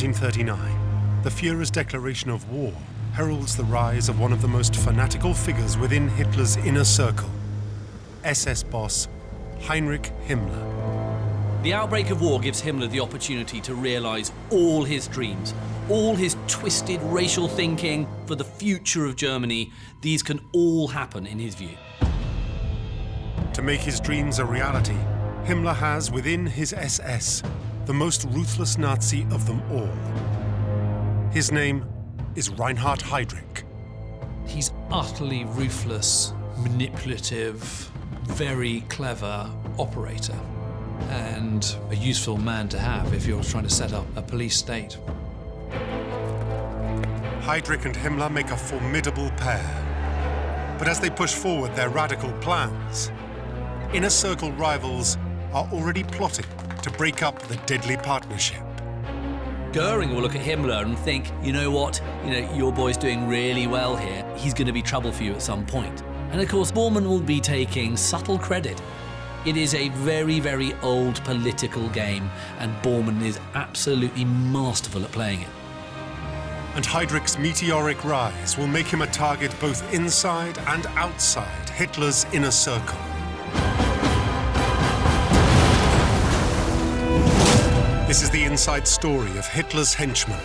1939, the Führer's declaration of war heralds the rise of one of the most fanatical figures within Hitler's inner circle, SS boss Heinrich Himmler. The outbreak of war gives Himmler the opportunity to realise all his dreams, all his twisted racial thinking for the future of Germany. These can all happen in his view. To make his dreams a reality, Himmler has within his SS the most ruthless Nazi of them all. His name is Reinhard Heydrich. He's utterly ruthless, manipulative, very clever operator, and a useful man to have if you're trying to set up a police state. Heydrich and Himmler make a formidable pair. But as they push forward their radical plans, inner circle rivals are already plotting to break up the deadly partnership. Goering will look at Himmler and think, you know what, your boy's doing really well here. He's going to be trouble for you at some point. And of course, Bormann will be taking subtle credit. It is a very, very old political game, and Bormann is absolutely masterful at playing it. And Heydrich's meteoric rise will make him a target both inside and outside Hitler's inner circle. This is the inside story of Hitler's henchmen.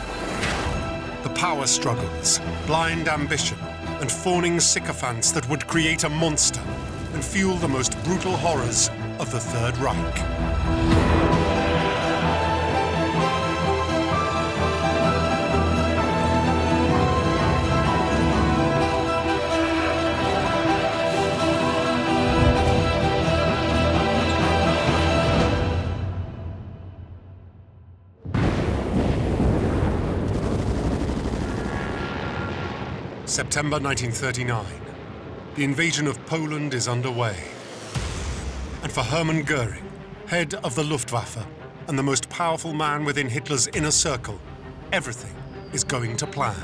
The power struggles, blind ambition, and fawning sycophants that would create a monster and fuel the most brutal horrors of the Third Reich. September 1939. The invasion of Poland is underway. And for Hermann Goering, head of the Luftwaffe and the most powerful man within Hitler's inner circle, everything is going to plan.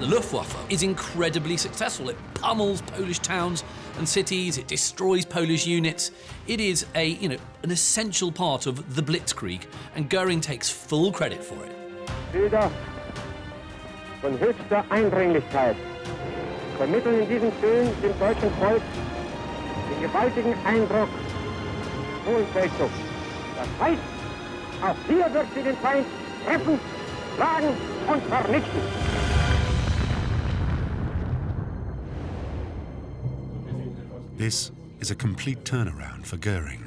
The Luftwaffe is incredibly successful. It pummels Polish towns and cities, it destroys Polish units. It is an essential part of the Blitzkrieg, and Goering takes full credit for it. Bilder von höchster Eindringlichkeit vermitteln in diesen Filmen dem deutschen Volk den gewaltigen Eindruck Hohenfeldzug. Das heißt, auch hier wird sie den Feind treffen, schlagen und vernichten. This is a complete turnaround for Goering.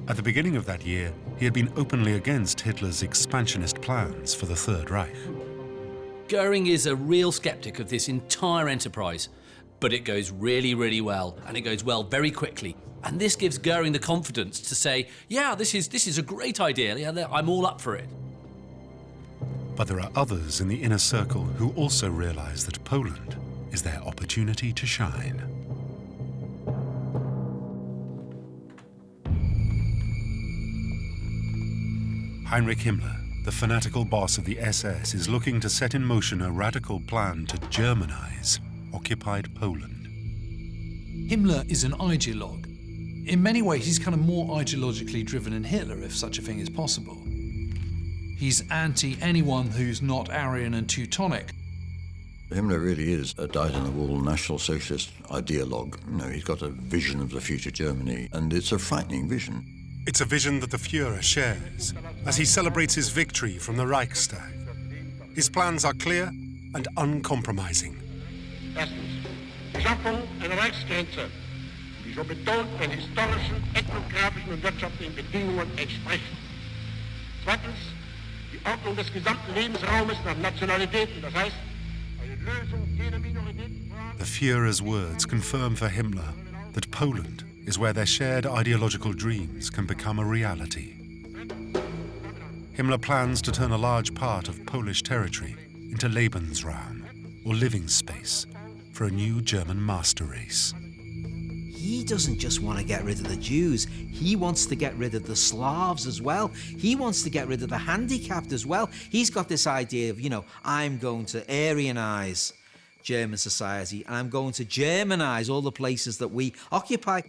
At the beginning of that year, he had been openly against Hitler's expansionist plans for the Third Reich. Goering is a real skeptic of this entire enterprise, but it goes really, really well, and it goes well very quickly. And this gives Goering the confidence to say, yeah, this is a great idea, yeah, I'm all up for it. But there are others in the inner circle who also realize that Poland is their opportunity to shine. Heinrich Himmler, the fanatical boss of the SS, is looking to set in motion a radical plan to Germanize occupied Poland. Himmler is an ideologue. In many ways, he's kind of more ideologically driven than Hitler, if such a thing is possible. He's anti anyone who's not Aryan and Teutonic. Himmler really is a dyed-in-the-wool National Socialist ideologue. He's got a vision of the future Germany, and it's a frightening vision. It's a vision that the Führer shares as he celebrates his victory from the Reichstag. His plans are clear and uncompromising. Erstens, die Schaffung einer Reichsgrenze, die so betont den historischen, ethnografischen und wirtschaftlichen Bedingungen entspricht. Zweitens, die Ordnung des gesamten Lebensraumes nach Nationalitäten, das heißt, eine Lösung jeder Minoritätenfrage. The Führer's words confirm for Himmler that Poland is where their shared ideological dreams can become a reality. Himmler plans to turn a large part of Polish territory into Lebensraum, or living space, for a new German master race. He doesn't just want to get rid of the Jews, he wants to get rid of the Slavs as well. He wants to get rid of the handicapped as well. He's got this idea of, I'm going to Aryanize German society, and I'm going to Germanize all the places that we occupy.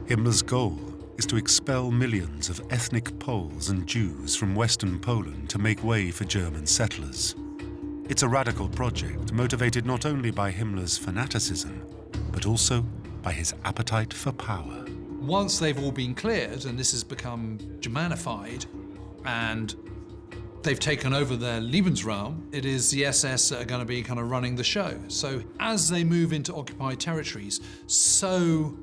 Himmler's goal is to expel millions of ethnic Poles and Jews from Western Poland to make way for German settlers. It's a radical project motivated not only by Himmler's fanaticism, but also by his appetite for power. Once they've all been cleared and this has become Germanified and they've taken over their Lebensraum, it is the SS that are going to be kind of running the show. So as they move into occupied territories, so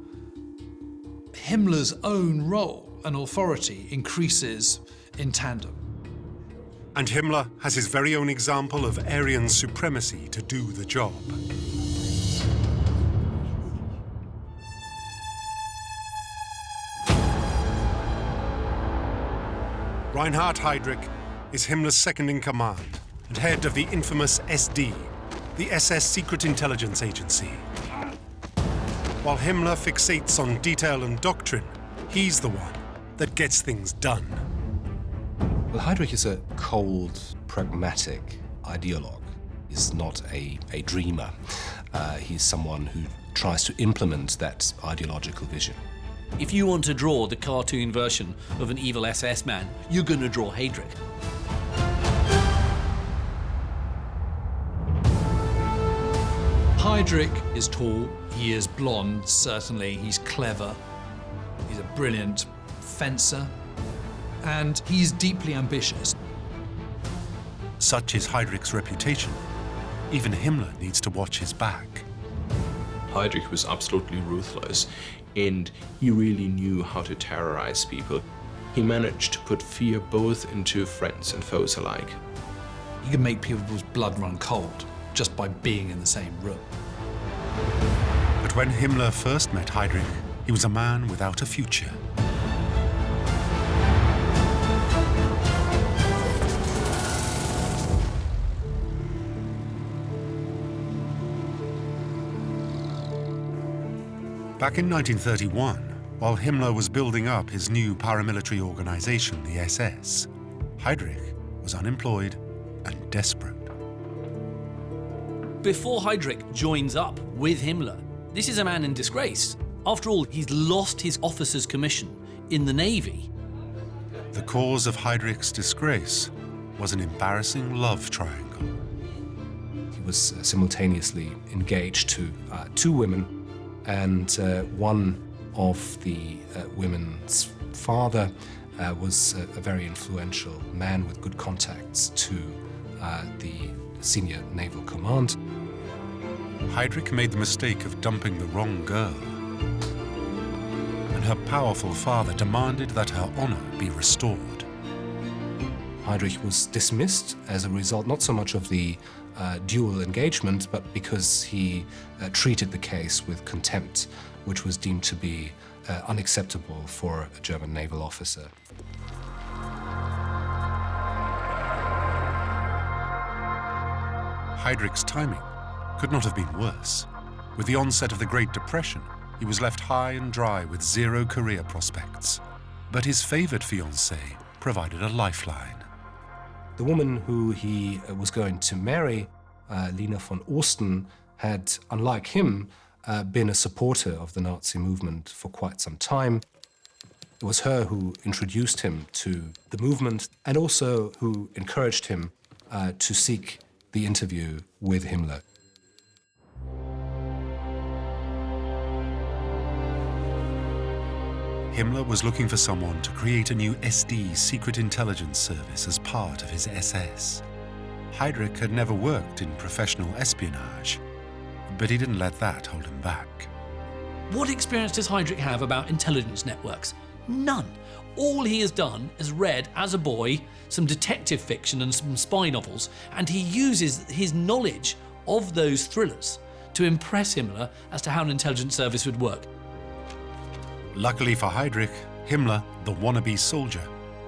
Himmler's own role and authority increases in tandem. And Himmler has his very own example of Aryan supremacy to do the job. Reinhard Heydrich is Himmler's second-in-command and head of the infamous SD, the SS Secret Intelligence Agency. While Himmler fixates on detail and doctrine, he's the one that gets things done. Well, Heydrich is a cold, pragmatic ideologue. He's not a dreamer. He's someone who tries to implement that ideological vision. If you want to draw the cartoon version of an evil SS man, you're going to draw Heydrich. Heydrich is tall, he is blonde, certainly, he's clever, he's a brilliant fencer, and he's deeply ambitious. Such is Heydrich's reputation. Even Himmler needs to watch his back. Heydrich was absolutely ruthless, and he really knew how to terrorize people. He managed to put fear both into friends and foes alike. He can make people's blood run cold just by being in the same room. But when Himmler first met Heydrich, he was a man without a future. Back in 1931, while Himmler was building up his new paramilitary organization, the SS, Heydrich was unemployed and desperate. Before Heydrich joins up with Himmler, this is a man in disgrace. After all, he's lost his officer's commission in the Navy. The cause of Heydrich's disgrace was an embarrassing love triangle. He was simultaneously engaged to two women, and one of the women's father was a very influential man with good contacts to the senior naval command. Heydrich made the mistake of dumping the wrong girl, and her powerful father demanded that her honor be restored. Heydrich was dismissed as a result not so much of the dual engagement, but because he treated the case with contempt, which was deemed to be unacceptable for a German naval officer. Heydrich's timing could not have been worse. With the onset of the Great Depression, he was left high and dry with zero career prospects. But his favored fiancée provided a lifeline. The woman who he was going to marry, Lina von Osten, had, unlike him, been a supporter of the Nazi movement for quite some time. It was her who introduced him to the movement and also who encouraged him to seek the interview with Himmler. Himmler was looking for someone to create a new SD secret intelligence service as part of his SS. Heydrich had never worked in professional espionage, but he didn't let that hold him back. What experience does Heydrich have about intelligence networks? None. All he has done is read, as a boy, some detective fiction and some spy novels, and he uses his knowledge of those thrillers to impress Himmler as to how an intelligence service would work. Luckily for Heydrich, Himmler, the wannabe soldier,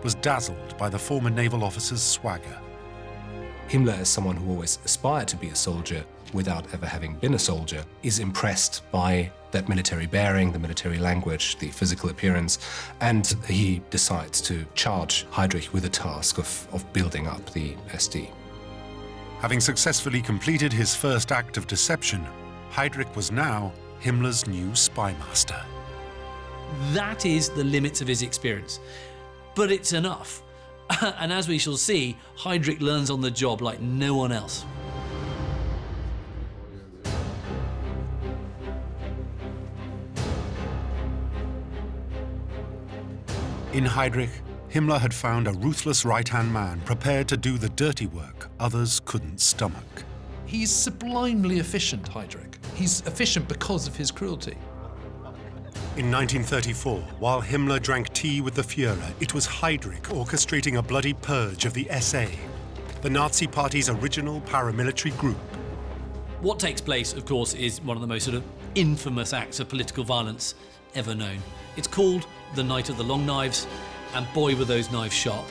was dazzled by the former naval officer's swagger. Himmler, as someone who always aspired to be a soldier without ever having been a soldier, is impressed by that military bearing, the military language, the physical appearance, and he decides to charge Heydrich with the task of building up the SD. Having successfully completed his first act of deception, Heydrich was now Himmler's new spy master. That is the limits of his experience. But it's enough. And as we shall see, Heydrich learns on the job like no one else. In Heydrich, Himmler had found a ruthless right-hand man prepared to do the dirty work others couldn't stomach. He's sublimely efficient, Heydrich. He's efficient because of his cruelty. In 1934, while Himmler drank tea with the Führer, it was Heydrich orchestrating a bloody purge of the SA, the Nazi Party's original paramilitary group. What takes place, of course, is one of the most sort of infamous acts of political violence ever known. It's called the Night of the Long Knives, and boy were those knives sharp.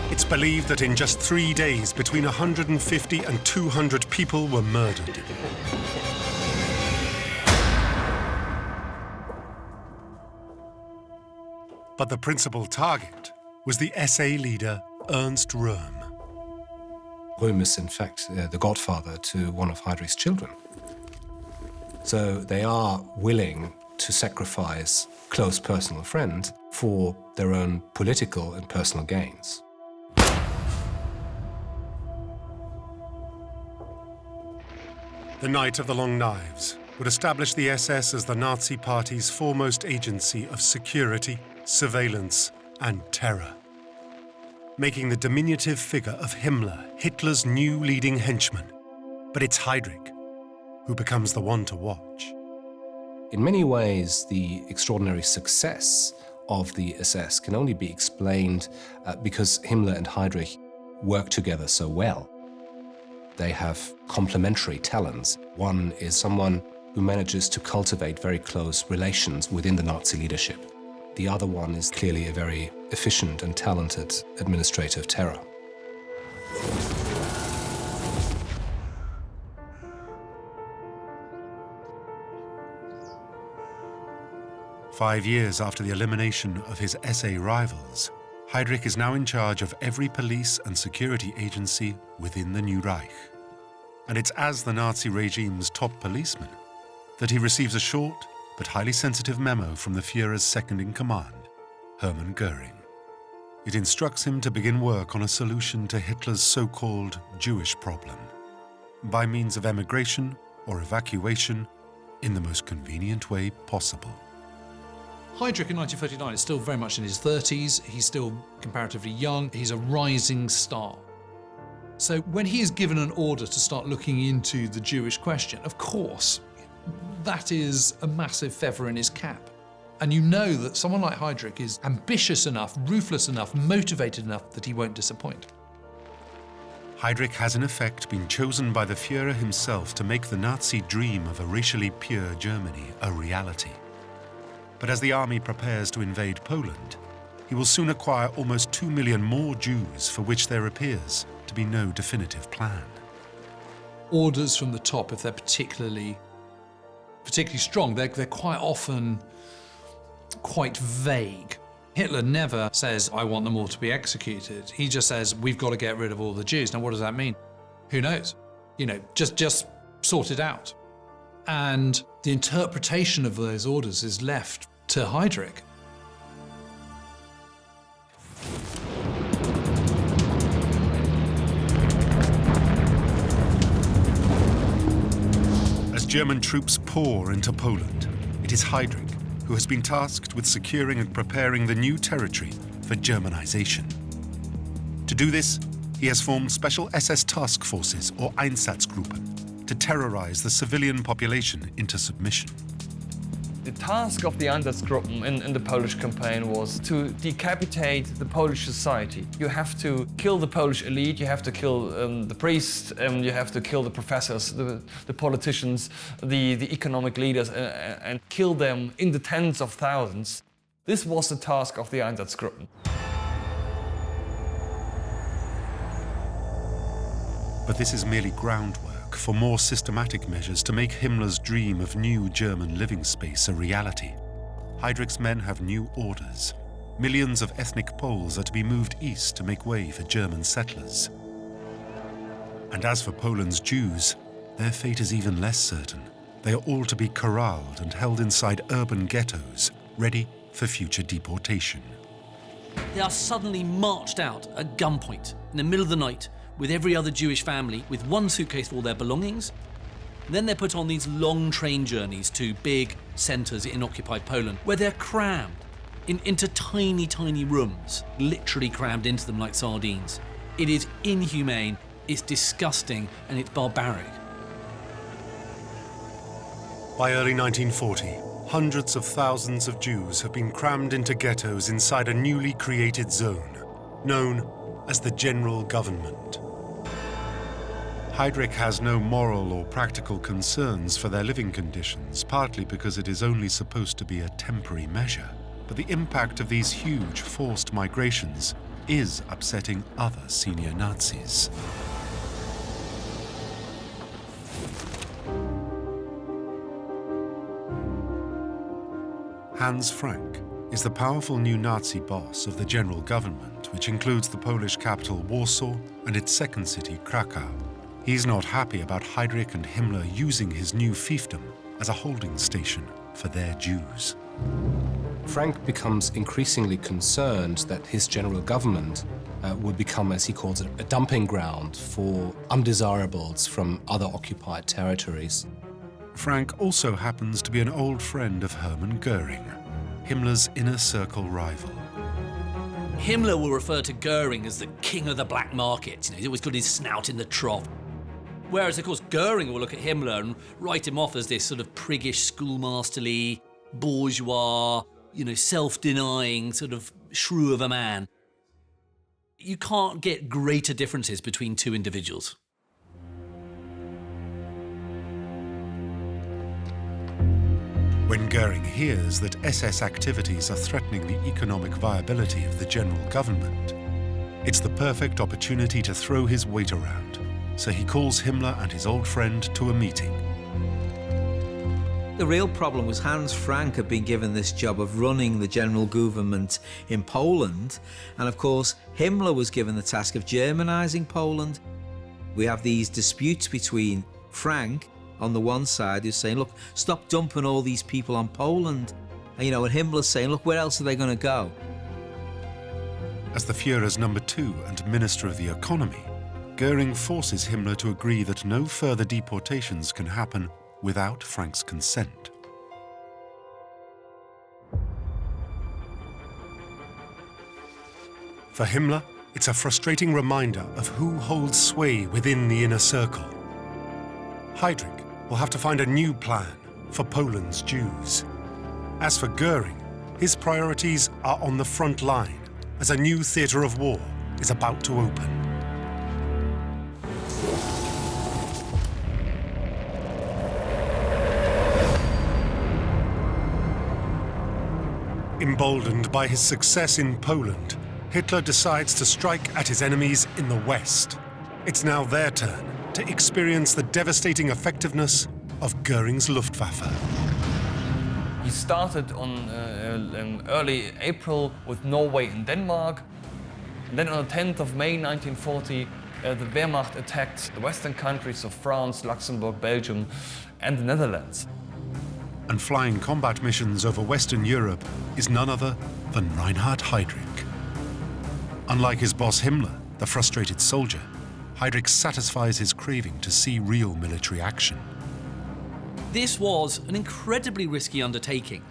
It's believed that in just 3 days, between 150 and 200 people were murdered. But the principal target was the SA leader, Ernst Röhm. Röhm is, in fact, the godfather to one of Heydrich's children. So they are willing to sacrifice close personal friends for their own political and personal gains. The Night of the Long Knives would establish the SS as the Nazi Party's foremost agency of security, surveillance, and terror, making the diminutive figure of Himmler Hitler's new leading henchman. But it's Heydrich who becomes the one to watch. In many ways, the extraordinary success of the SS can only be explained because Himmler and Heydrich work together so well. They have complementary talents. One is someone who manages to cultivate very close relations within the Nazi leadership. The other one is clearly a very efficient and talented administrator of terror. "5 years after the elimination of his SA rivals, Heydrich is now in charge of every police and security agency within the new Reich. And it's as the Nazi regime's top policeman that he receives a short but highly sensitive memo from the Führer's second-in-command, Hermann Göring. It instructs him to begin work on a solution to Hitler's so-called Jewish problem, by means of emigration or evacuation in the most convenient way possible. Heydrich in 1939 is still very much in his 30s. He's still comparatively young. He's a rising star. So when he is given an order to start looking into the Jewish question, of course, that is a massive feather in his cap. And you know that someone like Heydrich is ambitious enough, ruthless enough, motivated enough that he won't disappoint. Heydrich has in effect been chosen by the Führer himself to make the Nazi dream of a racially pure Germany a reality. But as the army prepares to invade Poland, he will soon acquire almost 2 million more Jews for which there appears to be no definitive plan. Orders from the top, if they're particularly strong, they're quite often quite vague. Hitler never says, "I want them all to be executed." He just says, "We've got to get rid of all the Jews." Now, what does that mean? Who knows? Just sort it out. And the interpretation of those orders is left to Heydrich. As German troops pour into Poland, it is Heydrich who has been tasked with securing and preparing the new territory for Germanization. To do this, he has formed special SS task forces, or Einsatzgruppen, to terrorize the civilian population into submission. The task of the Einsatzgruppen in the Polish campaign was to decapitate the Polish society. You have to kill the Polish elite, you have to kill the priests, you have to kill the professors, the politicians, the economic leaders, and kill them in the tens of thousands. This was the task of the Einsatzgruppen. But this is merely groundwork for more systematic measures to make Himmler's dream of new German living space a reality. Heydrich's men have new orders. Millions of ethnic Poles are to be moved east to make way for German settlers. And as for Poland's Jews, their fate is even less certain. They are all to be corralled and held inside urban ghettos, ready for future deportation. They are suddenly marched out at gunpoint in the middle of the night with every other Jewish family with one suitcase for all their belongings. And then they're put on these long train journeys to big centres in occupied Poland where they're crammed into tiny, tiny rooms, literally crammed into them like sardines. It is inhumane, it's disgusting, and it's barbaric. By early 1940, hundreds of thousands of Jews have been crammed into ghettos inside a newly created zone, known as the General Government. Heydrich has no moral or practical concerns for their living conditions, partly because it is only supposed to be a temporary measure. But the impact of these huge forced migrations is upsetting other senior Nazis. Hans Frank is the powerful new Nazi boss of the General Government, which includes the Polish capital Warsaw and its second city, Krakow. He's not happy about Heydrich and Himmler using his new fiefdom as a holding station for their Jews. Frank becomes increasingly concerned that his general government will become, as he calls it, a dumping ground for undesirables from other occupied territories. Frank also happens to be an old friend of Hermann Goering, Himmler's inner circle rival. Himmler will refer to Goering as the king of the black market. He's always got his snout in the trough. Whereas, of course, Goering will look at Himmler and write him off as this sort of priggish, schoolmasterly, bourgeois, self-denying sort of shrew of a man. You can't get greater differences between two individuals. When Goering hears that SS activities are threatening the economic viability of the General Government, it's the perfect opportunity to throw his weight around. So he calls Himmler and his old friend to a meeting. The real problem was Hans Frank had been given this job of running the general government in Poland, and of course Himmler was given the task of Germanizing Poland. We have these disputes between Frank on the one side, who's saying, look, stop dumping all these people on Poland, and Himmler's saying, look, where else are they going to go? As the Führer's number 2 and Minister of the Economy, Goering forces Himmler to agree that no further deportations can happen without Frank's consent. For Himmler, it's a frustrating reminder of who holds sway within the inner circle. Heydrich will have to find a new plan for Poland's Jews. As for Goering, his priorities are on the front line as a new theatre of war is about to open. Emboldened by his success in Poland, Hitler decides to strike at his enemies in the West. It's now their turn to experience the devastating effectiveness of Goering's Luftwaffe. He started in early April with Norway and Denmark. And then on the 10th of May 1940, the Wehrmacht attacked the western countries of France, Luxembourg, Belgium, and the Netherlands. And flying combat missions over Western Europe is none other than Reinhard Heydrich. Unlike his boss Himmler, the frustrated soldier, Heydrich satisfies his craving to see real military action. This was an incredibly risky undertaking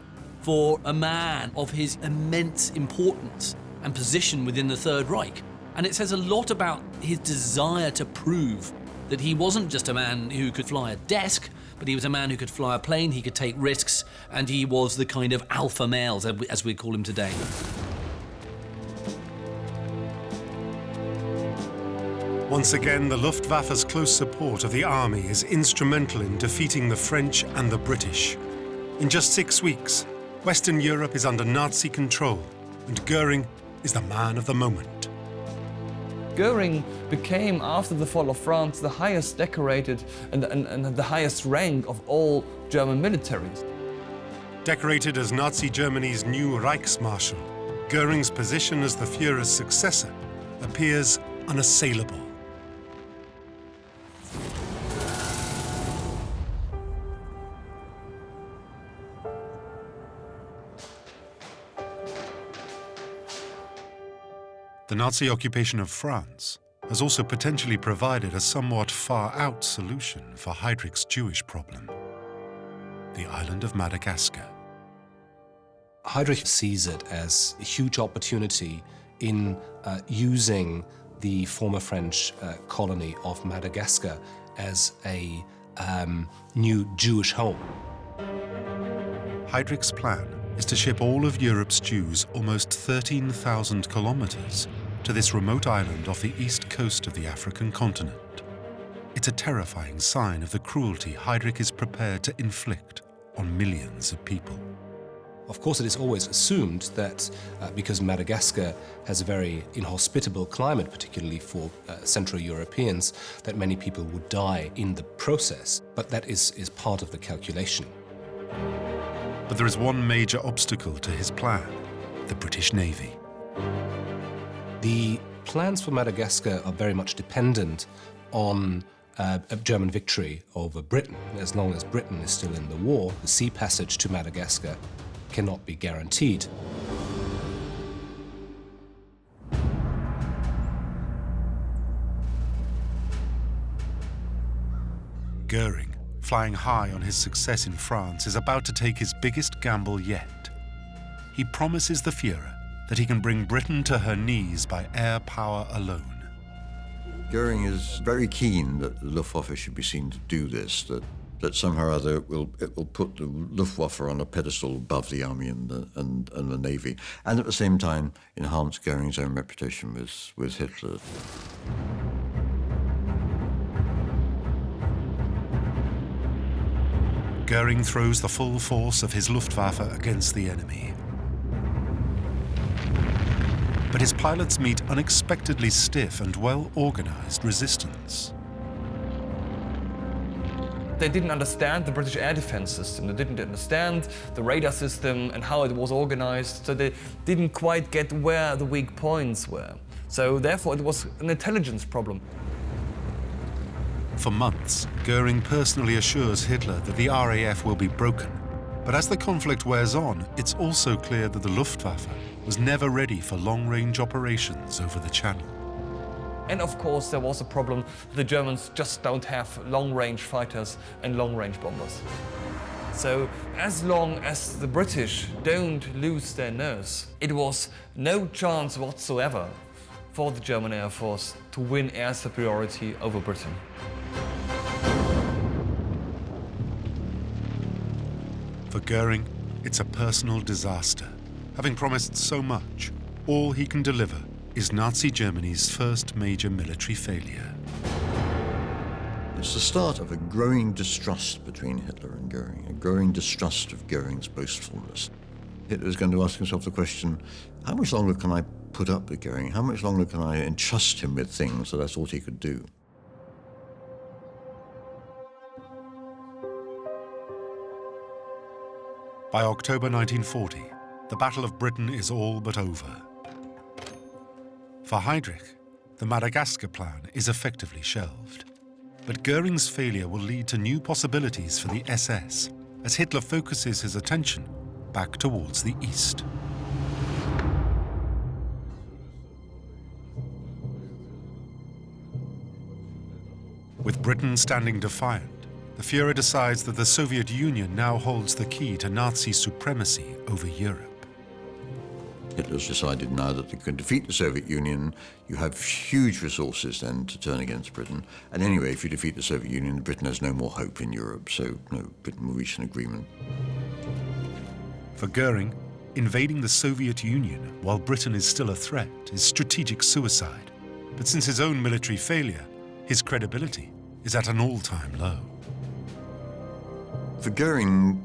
for a man of his immense importance and position within the Third Reich. And it says a lot about his desire to prove that he wasn't just a man who could fly a desk, but he was a man who could fly a plane, he could take risks, and he was the kind of alpha male, as we call him today. Once again, the Luftwaffe's close support of the army is instrumental in defeating the French and the British. In just 6 weeks, Western Europe is under Nazi control, and Goering is the man of the moment. Goering became, after the fall of France, the highest decorated and the highest rank of all German militaries. Decorated as Nazi Germany's new Reichsmarschall, Goering's position as the Führer's successor appears unassailable. the Nazi occupation of France has also potentially provided a somewhat far-out solution for Heydrich's Jewish problem: the island of Madagascar. Heydrich sees it as a huge opportunity in using the former French colony of Madagascar as a new Jewish home. Heydrich's plan is to ship all of Europe's Jews almost 13,000 kilometers to this remote island off the east coast of the African continent. It's a terrifying sign of the cruelty Heydrich is prepared to inflict on millions of people. Of course, it is always assumed that because Madagascar has a very inhospitable climate, particularly for Central Europeans, that many people would die in the process. But that is part of the calculation. But there is one major obstacle to his plan: the British Navy. The plans for Madagascar are very much dependent on a German victory over Britain. As long as Britain is still in the war, the sea passage to Madagascar cannot be guaranteed. Goering, flying high on his success in France, is about to take his biggest gamble yet. He promises the Führer that he can bring Britain to her knees by air power alone. Goering is very keen that the Luftwaffe should be seen to do this, that somehow or other it will put the Luftwaffe on a pedestal above the army and the navy, and at the same time enhance Goering's own reputation with Hitler. Goering throws the full force of his Luftwaffe against the enemy. But his pilots meet unexpectedly stiff and well-organized resistance. They didn't understand the British air defense system. They didn't understand the radar system and how it was organized. So they didn't quite get where the weak points were. So therefore it was an intelligence problem. For months, Goering personally assures Hitler that the RAF will be broken. But as the conflict wears on, it's also clear that the Luftwaffe was never ready for long-range operations over the Channel. And of course there was a problem. The Germans just don't have long-range fighters and long-range bombers. So as long as the British don't lose their nerves, it was no chance whatsoever for the German Air Force to win air superiority over Britain. For Goering, it's a personal disaster. Having promised so much, all he can deliver is Nazi Germany's first major military failure. It's the start of a growing distrust between Hitler and Goering, a growing distrust of Goering's boastfulness. Hitler's going to ask himself the question, how much longer can I put up with Goering? How much longer can I entrust him with things that I thought he could do? By October 1940, the Battle of Britain is all but over. For Heydrich, the Madagascar plan is effectively shelved. But Goering's failure will lead to new possibilities for the SS as Hitler focuses his attention back towards the east. With Britain standing defiant, the Führer decides that the Soviet Union now holds the key to Nazi supremacy over Europe. Hitler's decided now that they can defeat the Soviet Union. You have huge resources then to turn against Britain. And anyway, if you defeat the Soviet Union, Britain has no more hope in Europe, so no, Britain will reach an agreement. For Goering, invading the Soviet Union while Britain is still a threat is strategic suicide. But since his own military failure, his credibility is at an all-time low. For Goering,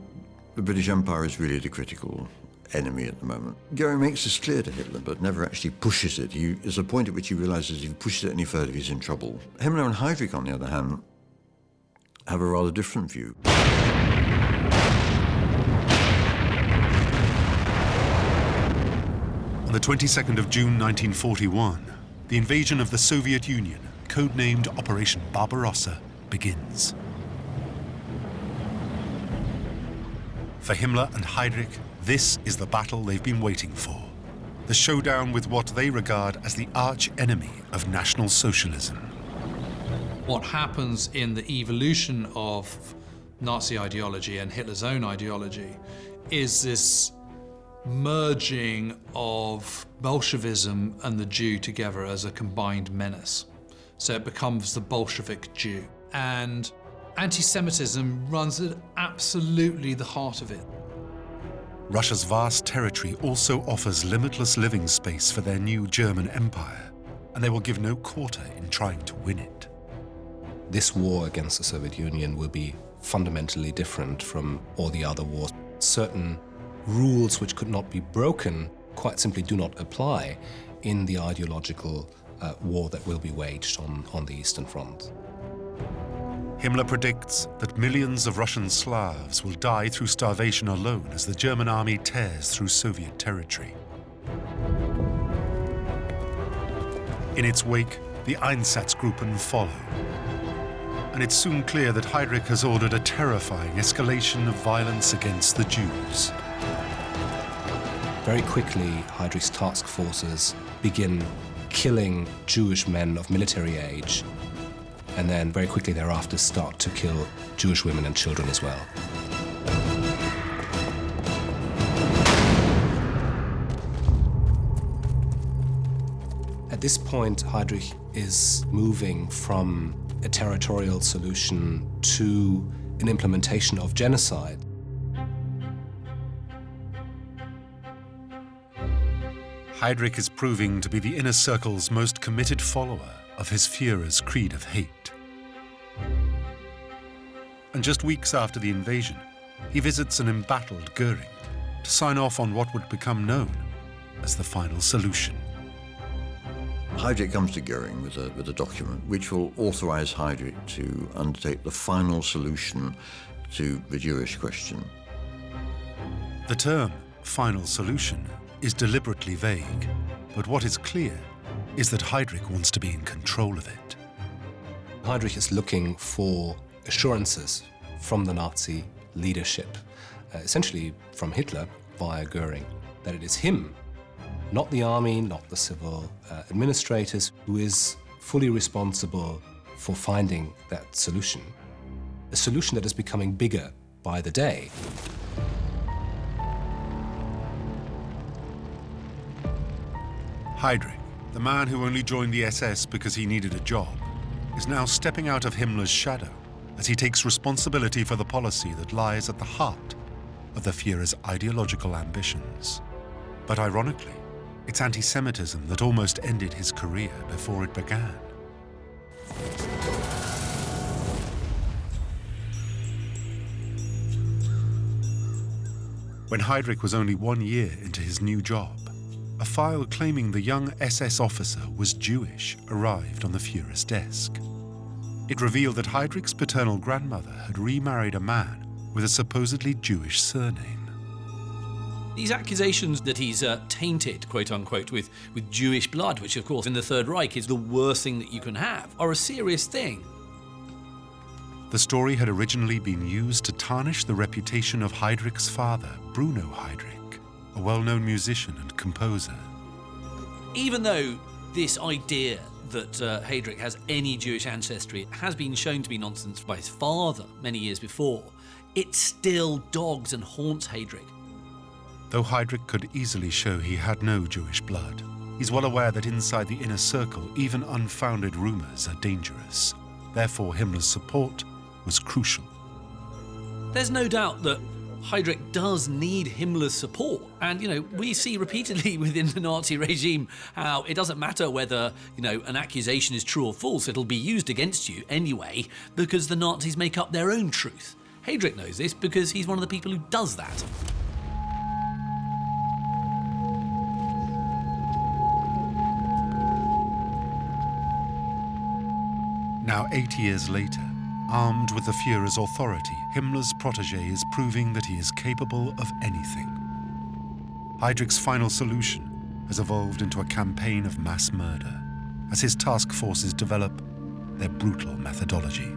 the British Empire is really the critical enemy at the moment. Goering makes this clear to Hitler, but never actually pushes it. There's a point at which he realizes if he pushes it any further, he's in trouble. Himmler and Heydrich, on the other hand, have a rather different view. On the 22nd of June 1941, the invasion of the Soviet Union, codenamed Operation Barbarossa, begins. For Himmler and Heydrich, this is the battle they've been waiting for. the showdown with what they regard as the arch-enemy of National Socialism. What happens in the evolution of Nazi ideology and Hitler's own ideology is this merging of Bolshevism and the Jew together as a combined menace. So it becomes the Bolshevik Jew. And anti-Semitism runs at absolutely the heart of it. Russia's vast territory also offers limitless living space for their new German empire, and they will give no quarter in trying to win it. This war against the Soviet Union will be fundamentally different from all the other wars. Certain rules which could not be broken quite simply do not apply in the ideological war that will be waged on the Eastern Front. Himmler predicts that millions of Russian Slavs will die through starvation alone as the German army tears through Soviet territory. In its wake, the Einsatzgruppen follow. And it's soon clear that Heydrich has ordered a terrifying escalation of violence against the Jews. Very quickly, Heydrich's task forces begin killing Jewish men of military age, and then very quickly thereafter start to kill Jewish women and children as well. At this point, Heydrich is moving from a territorial solution to an implementation of genocide. Heydrich is proving to be the inner circle's most committed follower of his Führer's creed of hate. And just weeks after the invasion, he visits an embattled Göring to sign off on what would become known as the final solution. Heydrich comes to Göring with a document which will authorize Heydrich to undertake the final solution to the Jewish question. The term final solution is deliberately vague, but what is clear is that Heydrich wants to be in control of it. Heydrich is looking for assurances from the Nazi leadership, essentially from Hitler via Göring, that it is him, not the army, not the civil administrators, who is fully responsible for finding that solution. A solution that is becoming bigger by the day. Heydrich, the man who only joined the SS because he needed a job, is now stepping out of Himmler's shadow as he takes responsibility for the policy that lies at the heart of the Führer's ideological ambitions. But ironically, it's anti-Semitism that almost ended his career before it began. When Heydrich was only 1 year into his new job, a file claiming the young SS officer was Jewish arrived on the Führer's desk. It revealed that Heydrich's paternal grandmother had remarried a man with a supposedly Jewish surname. These accusations that he's tainted, quote unquote, with Jewish blood, which of course in the Third Reich is the worst thing that you can have, are a serious thing. The story had originally been used to tarnish the reputation of Heydrich's father, Bruno Heydrich, a well-known musician and composer. Even though this idea that Heydrich has any Jewish ancestry has been shown to be nonsense by his father many years before, it still dogs and haunts Heydrich. Though Heydrich could easily show he had no Jewish blood, he's well aware that inside the inner circle, even unfounded rumors are dangerous. Therefore, Himmler's support was crucial. There's no doubt that Heydrich does need Himmler's support. And, we see repeatedly within the Nazi regime how it doesn't matter whether, an accusation is true or false, it'll be used against you anyway, because the Nazis make up their own truth. Heydrich knows this because he's one of the people who does that. Now, 8 years later, armed with the Führer's authority, Himmler's protege is proving that he is capable of anything. Heydrich's final solution has evolved into a campaign of mass murder as his task forces develop their brutal methodology.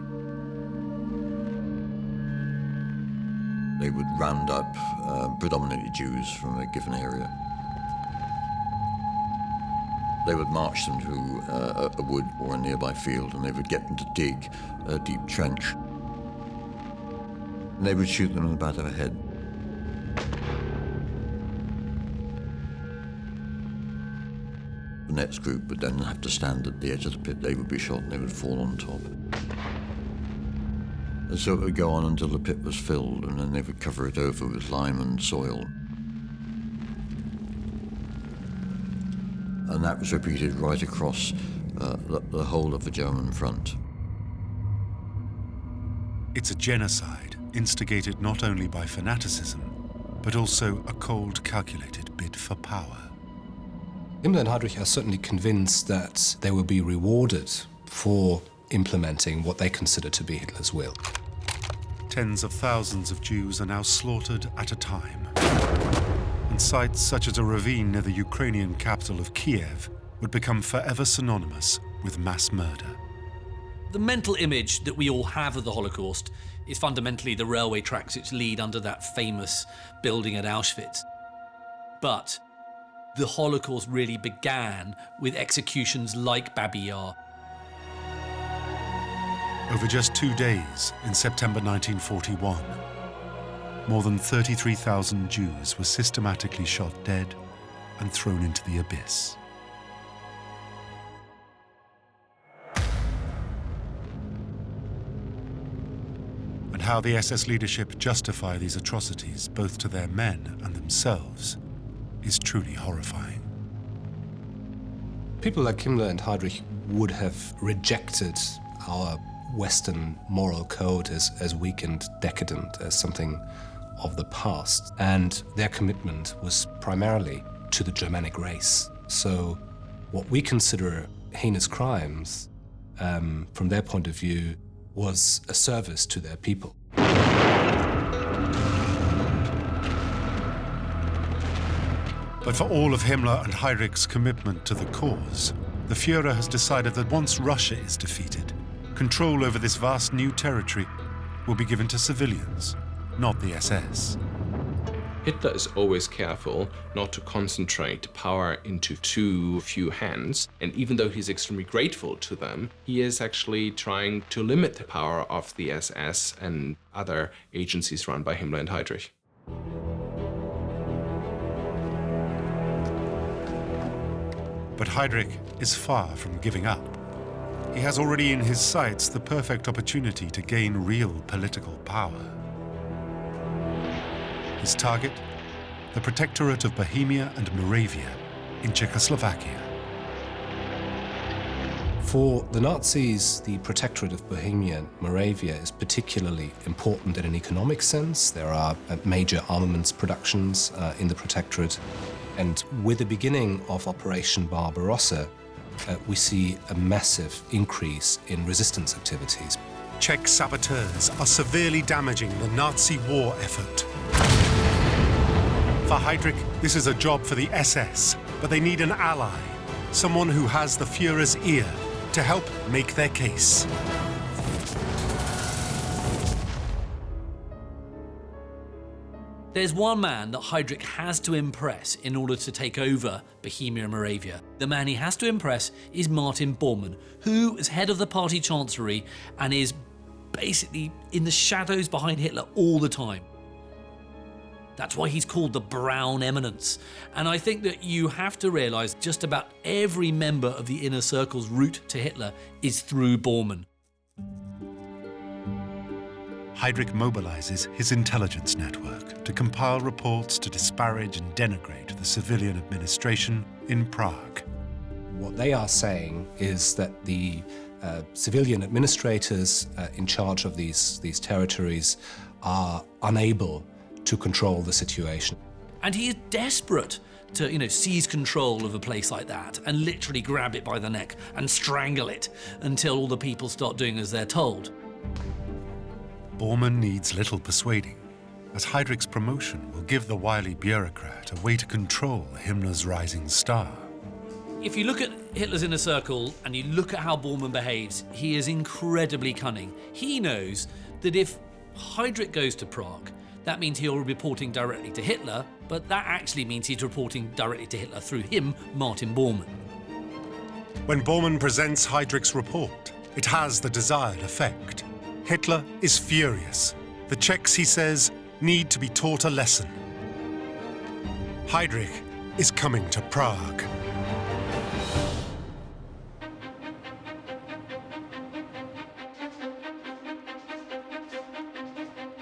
They would round up predominantly Jews from a given area. They would march them to a wood or a nearby field, and they would get them to dig a deep trench. And they would shoot them in the back of the head. The next group would then have to stand at the edge of the pit. They would be shot and they would fall on top. And so it would go on until the pit was filled, and then they would cover it over with lime and soil. And that was repeated right across the whole of the German front. It's a genocide instigated not only by fanaticism, but also a cold, calculated bid for power. Himmler and Heydrich are certainly convinced that they will be rewarded for implementing what they consider to be Hitler's will. Tens of thousands of Jews are now slaughtered at a time. And sites such as a ravine near the Ukrainian capital of Kiev would become forever synonymous with mass murder. The mental image that we all have of the Holocaust is fundamentally the railway tracks which lead under that famous building at Auschwitz. But the Holocaust really began with executions like Babi Yar. Over just 2 days in September 1941, more than 33,000 Jews were systematically shot dead and thrown into the abyss. And how the SS leadership justify these atrocities, both to their men and themselves, is truly horrifying. People like Himmler and Heydrich would have rejected our Western moral code as weak and decadent, as something of the past. And their commitment was primarily to the Germanic race. So what we consider heinous crimes, from their point of view, was a service to their people. But for all of Himmler and Heydrich's commitment to the cause, the Führer has decided that once Russia is defeated, control over this vast new territory will be given to civilians, not the SS. Hitler is always careful not to concentrate power into too few hands, and even though he's extremely grateful to them, he is actually trying to limit the power of the SS and other agencies run by Himmler and Heydrich. But Heydrich is far from giving up. He has already in his sights the perfect opportunity to gain real political power. His target, the Protectorate of Bohemia and Moravia in Czechoslovakia. For the Nazis, the Protectorate of Bohemia and Moravia is particularly important in an economic sense. There are major armaments productions in the Protectorate. And with the beginning of Operation Barbarossa, we see a massive increase in resistance activities. Czech saboteurs are severely damaging the Nazi war effort. For Heydrich, this is a job for the SS, but they need an ally, someone who has the Führer's ear to help make their case. There's one man that Heydrich has to impress in order to take over Bohemia and Moravia. The man he has to impress is Martin Bormann, who is head of the party chancellery and is basically in the shadows behind Hitler all the time. That's why he's called the Brown Eminence. And I think that you have to realise just about every member of the inner circle's route to Hitler is through Bormann. Heydrich mobilizes his intelligence network to compile reports to disparage and denigrate the civilian administration in Prague. What they are saying is that the civilian administrators in charge of these territories are unable to control the situation. And he is desperate to, seize control of a place like that and literally grab it by the neck and strangle it until all the people start doing as they're told. Bormann needs little persuading, as Heydrich's promotion will give the wily bureaucrat a way to control Himmler's rising star. If you look at Hitler's inner circle and you look at how Bormann behaves, he is incredibly cunning. He knows that if Heydrich goes to Prague, that means he'll be reporting directly to Hitler, but that actually means he's reporting directly to Hitler through him, Martin Bormann. When Bormann presents Heydrich's report, it has the desired effect. Hitler is furious. The Czechs, he says, need to be taught a lesson. Heydrich is coming to Prague.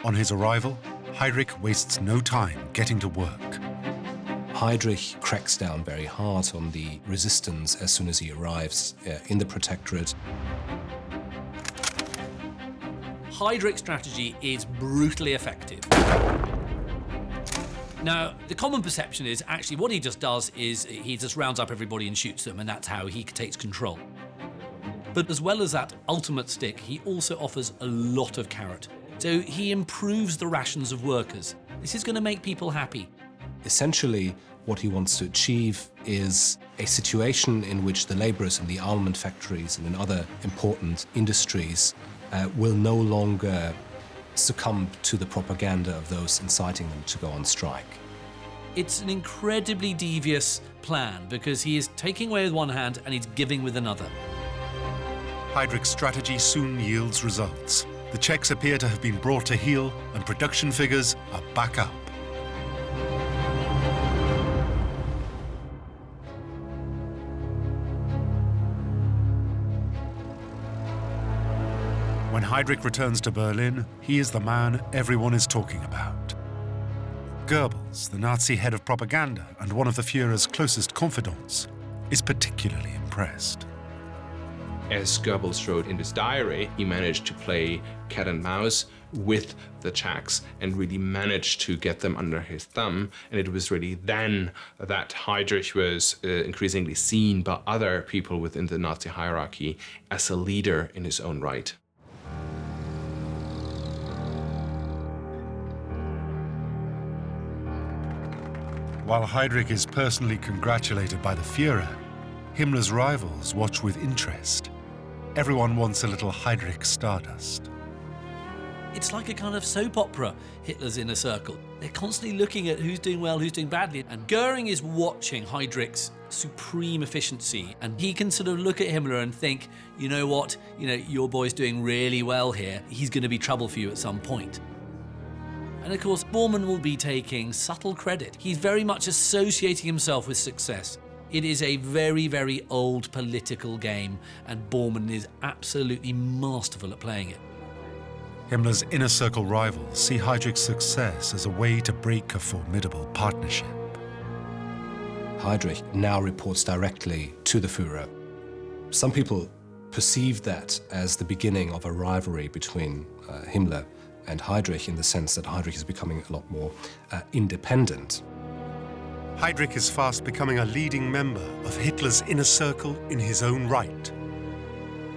On his arrival, Heydrich wastes no time getting to work. Heydrich cracks down very hard on the resistance as soon as he arrives in the Protectorate. Heydrich's strategy is brutally effective. Now, the common perception is actually what he just does is he just rounds up everybody and shoots them, and that's how he takes control. But as well as that ultimate stick, he also offers a lot of carrot. So he improves the rations of workers. This is going to make people happy. Essentially, what he wants to achieve is a situation in which the laborers in the armament factories and in other important industries will no longer succumb to the propaganda of those inciting them to go on strike. It's an incredibly devious plan because he is taking away with one hand and he's giving with another. Heydrich's strategy soon yields results. The Czechs appear to have been brought to heel and production figures are back up. When Heydrich returns to Berlin, he is the man everyone is talking about. Goebbels, the Nazi head of propaganda and one of the Führer's closest confidants, is particularly impressed. As Goebbels wrote in his diary, he managed to play cat and mouse with the Czechs and really managed to get them under his thumb. And it was really then that Heydrich was increasingly seen by other people within the Nazi hierarchy as a leader in his own right. While Heydrich is personally congratulated by the Führer, Himmler's rivals watch with interest. Everyone wants a little Heydrich stardust. It's like a kind of soap opera, Hitler's inner circle. They're constantly looking at who's doing well, who's doing badly. And Goering is watching Heydrich's supreme efficiency. And he can sort of look at Himmler and think, you know what, your boy's doing really well here. He's going to be trouble for you at some point. And of course, Bormann will be taking subtle credit. He's very much associating himself with success. It is a very, very old political game, and Bormann is absolutely masterful at playing it. Himmler's inner circle rivals see Heydrich's success as a way to break a formidable partnership. Heydrich now reports directly to the Führer. Some people perceive that as the beginning of a rivalry between Himmler and Heydrich, in the sense that Heydrich is becoming a lot more independent. Heydrich is fast becoming a leading member of Hitler's inner circle in his own right.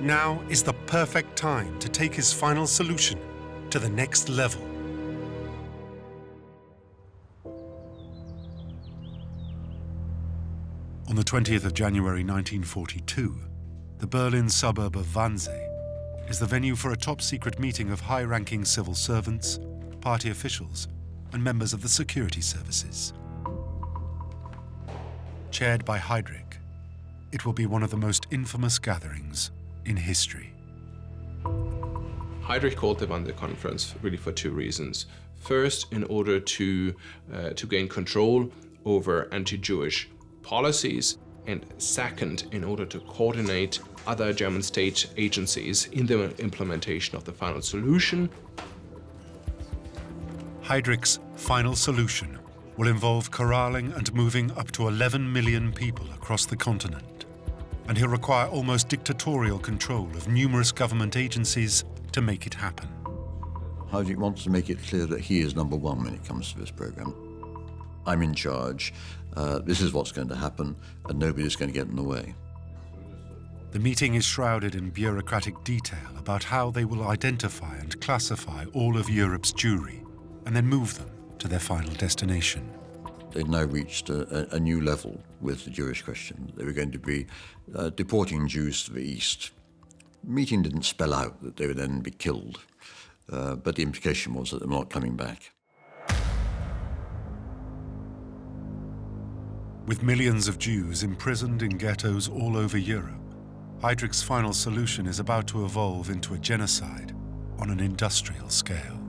Now is the perfect time to take his final solution to the next level. On the 20th of January 1942, the Berlin suburb of Wannsee is the venue for a top-secret meeting of high-ranking civil servants, party officials, and members of the security services. Chaired by Heydrich, it will be one of the most infamous gatherings in history. Heydrich called the Wannsee Conference really for two reasons. First, in order to gain control over anti-Jewish policies, and second, in order to coordinate other German state agencies in the implementation of the final solution. Heydrich's final solution will involve corralling and moving up to 11 million people across the continent, and he'll require almost dictatorial control of numerous government agencies to make it happen. Heydrich wants to make it clear that he is number one when it comes to this program. I'm in charge, this is what's going to happen, and nobody's going to get in the way. The meeting is shrouded in bureaucratic detail about how they will identify and classify all of Europe's Jewry, and then move them to their final destination. They'd now reached a new level with the Jewish question. They were going to be deporting Jews to the east. The meeting didn't spell out that they would then be killed, but the implication was that they were not coming back. With millions of Jews imprisoned in ghettos all over Europe, Heydrich's final solution is about to evolve into a genocide on an industrial scale.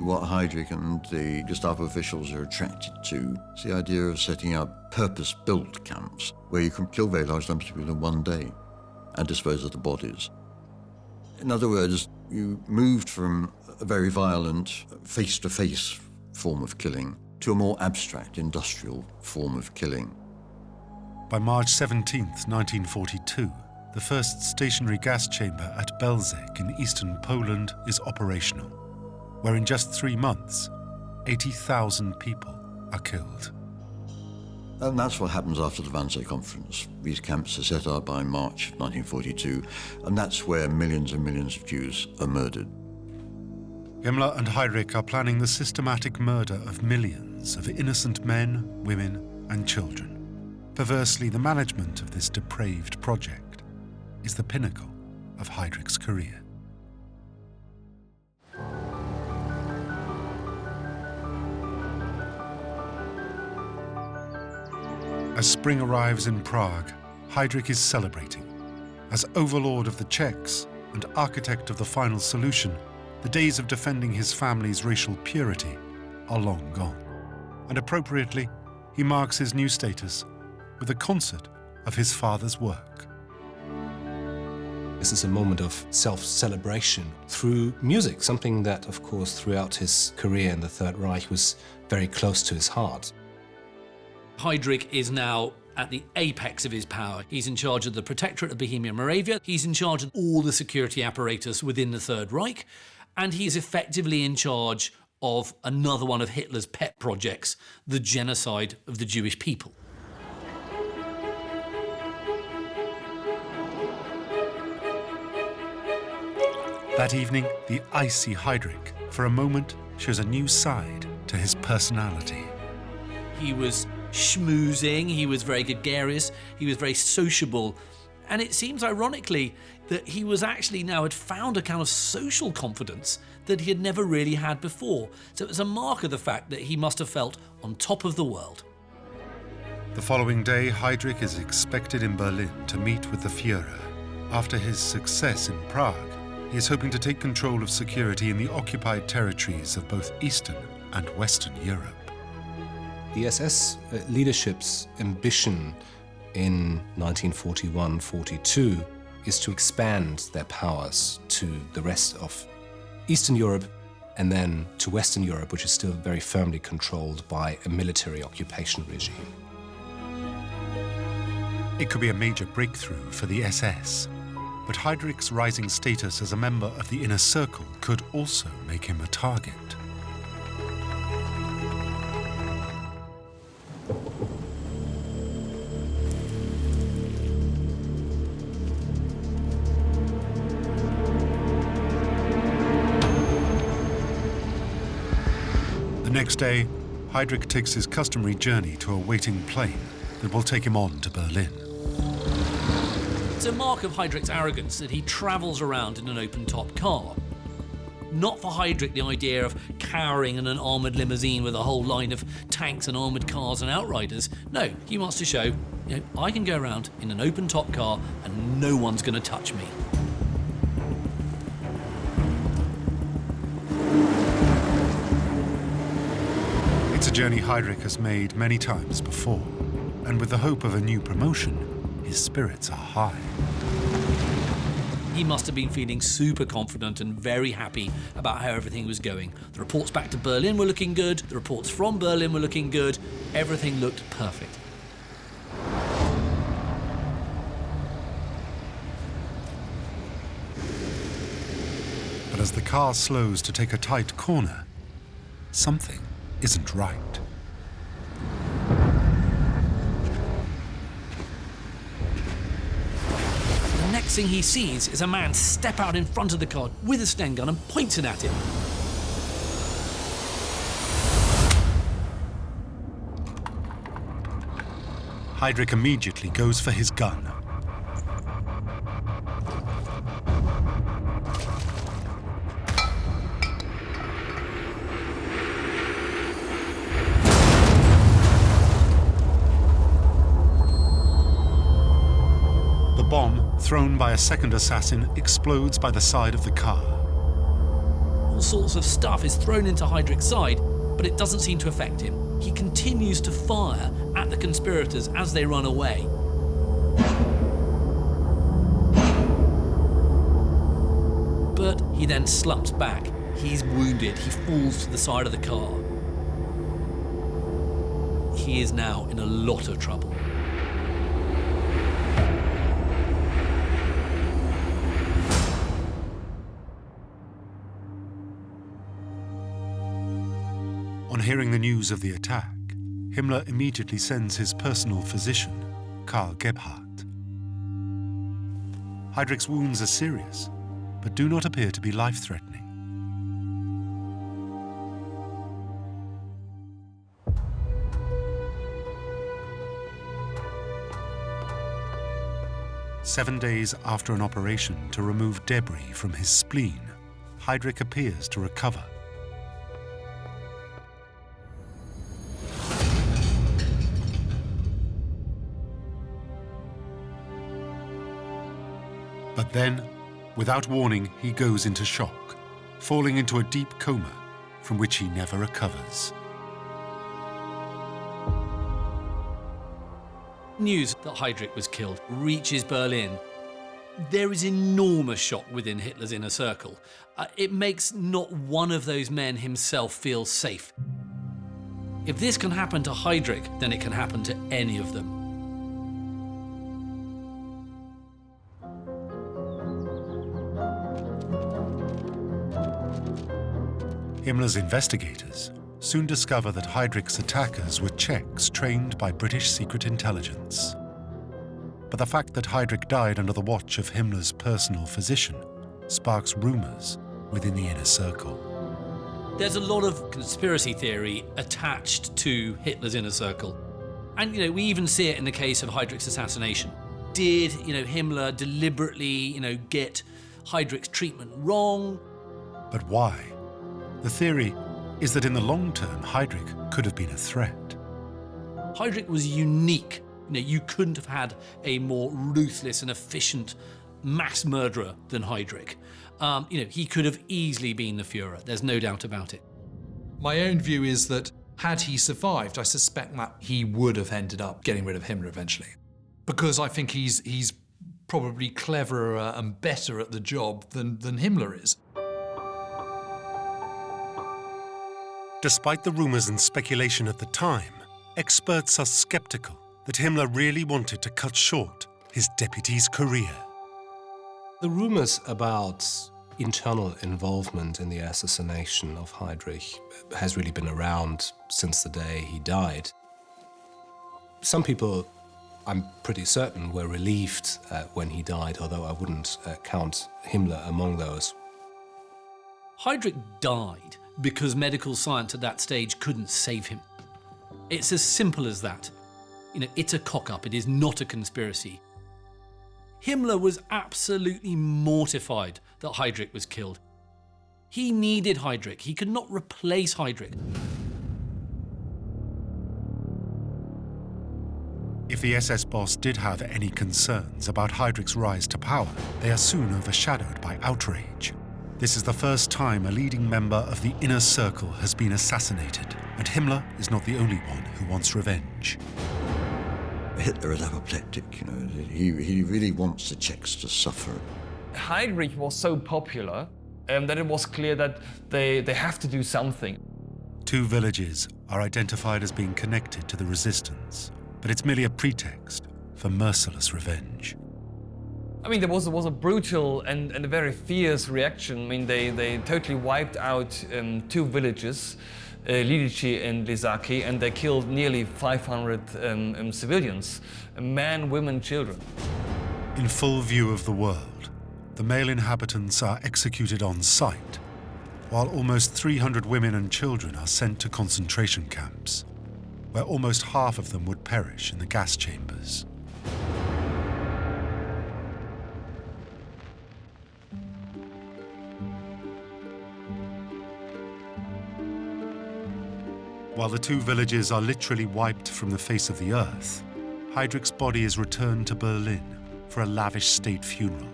What Heydrich and the Gestapo officials are attracted to is the idea of setting up purpose-built camps where you can kill very large numbers of people in one day and dispose of the bodies. In other words, you moved from a very violent, face-to-face form of killing to a more abstract, industrial form of killing. By March 17, 1942, the first stationary gas chamber at Belzec in eastern Poland is operational, where in just 3 months, 80,000 people are killed. And that's what happens after the Wannsee Conference. These camps are set up by March 1942, and that's where millions and millions of Jews are murdered. Himmler and Heydrich are planning the systematic murder of millions of innocent men, women, and children. Perversely, the management of this depraved project is the pinnacle of Heydrich's career. As spring arrives in Prague, Heydrich is celebrating. As overlord of the Czechs and architect of the final solution, the days of defending his family's racial purity are long gone. And appropriately, he marks his new status with a concert of his father's work. This is a moment of self-celebration through music, something that, of course, throughout his career in the Third Reich was very close to his heart. Heydrich is now at the apex of his power. He's in charge of the Protectorate of Bohemia and Moravia. He's in charge of all the security apparatus within the Third Reich. And he's effectively in charge of another one of Hitler's pet projects, the genocide of the Jewish people. That evening, the icy Heydrich, for a moment, shows a new side to his personality. He was schmoozing, he was very gregarious, he was very sociable, and it seems ironically that he was actually now had found a kind of social confidence that he had never really had before. So it was a mark of the fact that he must have felt on top of the world. The following day, Heydrich is expected in Berlin to meet with the Führer. After his success in Prague, he is hoping to take control of security in the occupied territories of both Eastern and Western Europe. The SS leadership's ambition in 1941-42 is to expand their powers to the rest of Eastern Europe and then to Western Europe, which is still very firmly controlled by a military occupation regime. It could be a major breakthrough for the SS, but Heydrich's rising status as a member of the inner circle could also make him a target. The next day, Heydrich takes his customary journey to a waiting plane that will take him on to Berlin. It's a mark of Heydrich's arrogance that he travels around in an open-top car. Not for Heydrich the idea of cowering in an armoured limousine with a whole line of tanks and armoured cars and outriders. No, he wants to show, I can go around in an open-top car and no one's going to touch me. It's a journey Heydrich has made many times before, and with the hope of a new promotion, his spirits are high. He must have been feeling super confident and very happy about how everything was going. The reports back to Berlin were looking good, the reports from Berlin were looking good, everything looked perfect. But as the car slows to take a tight corner, something isn't right. The next thing he sees is a man step out in front of the car with a Sten gun and points it at him. Heydrich immediately goes for his gun. bomb thrown by a second assassin explodes by the side of the car. All sorts of stuff is thrown into Heydrich's side, but it doesn't seem to affect him. He continues to fire at the conspirators as they run away. But he then slumps back. He's wounded. He falls to the side of the car. He is now in a lot of trouble. On hearing the news of the attack, Himmler immediately sends his personal physician, Karl Gebhardt. Heydrich's wounds are serious, but do not appear to be life-threatening. Seven days after an operation to remove debris from his spleen, Heydrich appears to recover. But then, without warning, he goes into shock, falling into a deep coma from which he never recovers. News that Heydrich was killed reaches Berlin. There is enormous shock within Hitler's inner circle. It makes not one of those men himself feel safe. If this can happen to Heydrich, then it can happen to any of them. Himmler's investigators soon discover that Heydrich's attackers were Czechs trained by British secret intelligence. But the fact that Heydrich died under the watch of Himmler's personal physician sparks rumors within the inner circle. There's a lot of conspiracy theory attached to Hitler's inner circle. And, we even see it in the case of Heydrich's assassination. Did, Himmler deliberately, get Heydrich's treatment wrong? But why? The theory is that in the long term, Heydrich could have been a threat. Heydrich was unique. You couldn't have had a more ruthless and efficient mass murderer than Heydrich. He could have easily been the Führer. There's no doubt about it. My own view is that had he survived, I suspect that he would have ended up getting rid of Himmler eventually. Because I think he's probably cleverer and better at the job than Himmler is. Despite the rumors and speculation at the time, experts are skeptical that Himmler really wanted to cut short his deputy's career. The rumors about internal involvement in the assassination of Heydrich has really been around since the day he died. Some people, I'm pretty certain, were relieved when he died, although I wouldn't count Himmler among those. Heydrich died because medical science at that stage couldn't save him. It's as simple as that. It's a cock-up, it is not a conspiracy. Himmler was absolutely mortified that Heydrich was killed. He needed Heydrich, he could not replace Heydrich. If the SS boss did have any concerns about Heydrich's rise to power, they are soon overshadowed by outrage. This is the first time a leading member of the inner circle has been assassinated, and Himmler is not the only one who wants revenge. Hitler is apoplectic, he really wants the Czechs to suffer. Heydrich was so popular that it was clear that they have to do something. Two villages are identified as being connected to the resistance, but it's merely a pretext for merciless revenge. There was a brutal and a very fierce reaction. They totally wiped out two villages, Lidice and Lesaki, and they killed nearly 500 civilians, men, women, children. In full view of the world, the male inhabitants are executed on sight, while almost 300 women and children are sent to concentration camps, where almost half of them would perish in the gas chambers. While the two villages are literally wiped from the face of the earth, Heydrich's body is returned to Berlin for a lavish state funeral.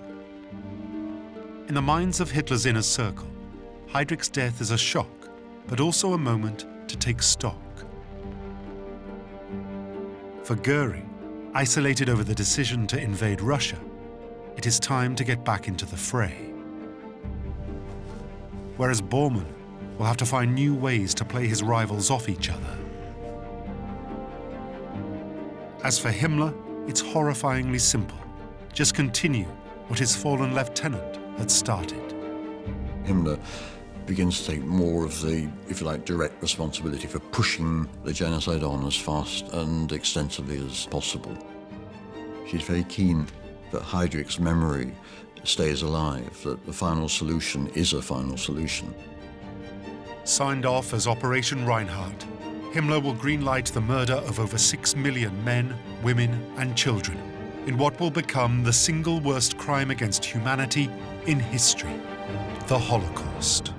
In the minds of Hitler's inner circle, Heydrich's death is a shock, but also a moment to take stock. For Goering, isolated over the decision to invade Russia, it is time to get back into the fray. Whereas Bormann will have to find new ways to play his rivals off each other. As for Himmler, it's horrifyingly simple. Just continue what his fallen lieutenant had started. Himmler begins to take more of the, if you like, direct responsibility for pushing the genocide on as fast and extensively as possible. She's very keen that Heydrich's memory stays alive, that the final solution is a final solution. Signed off as Operation Reinhard, Himmler will greenlight the murder of over 6 million men, women, and children in what will become the single worst crime against humanity in history, the Holocaust.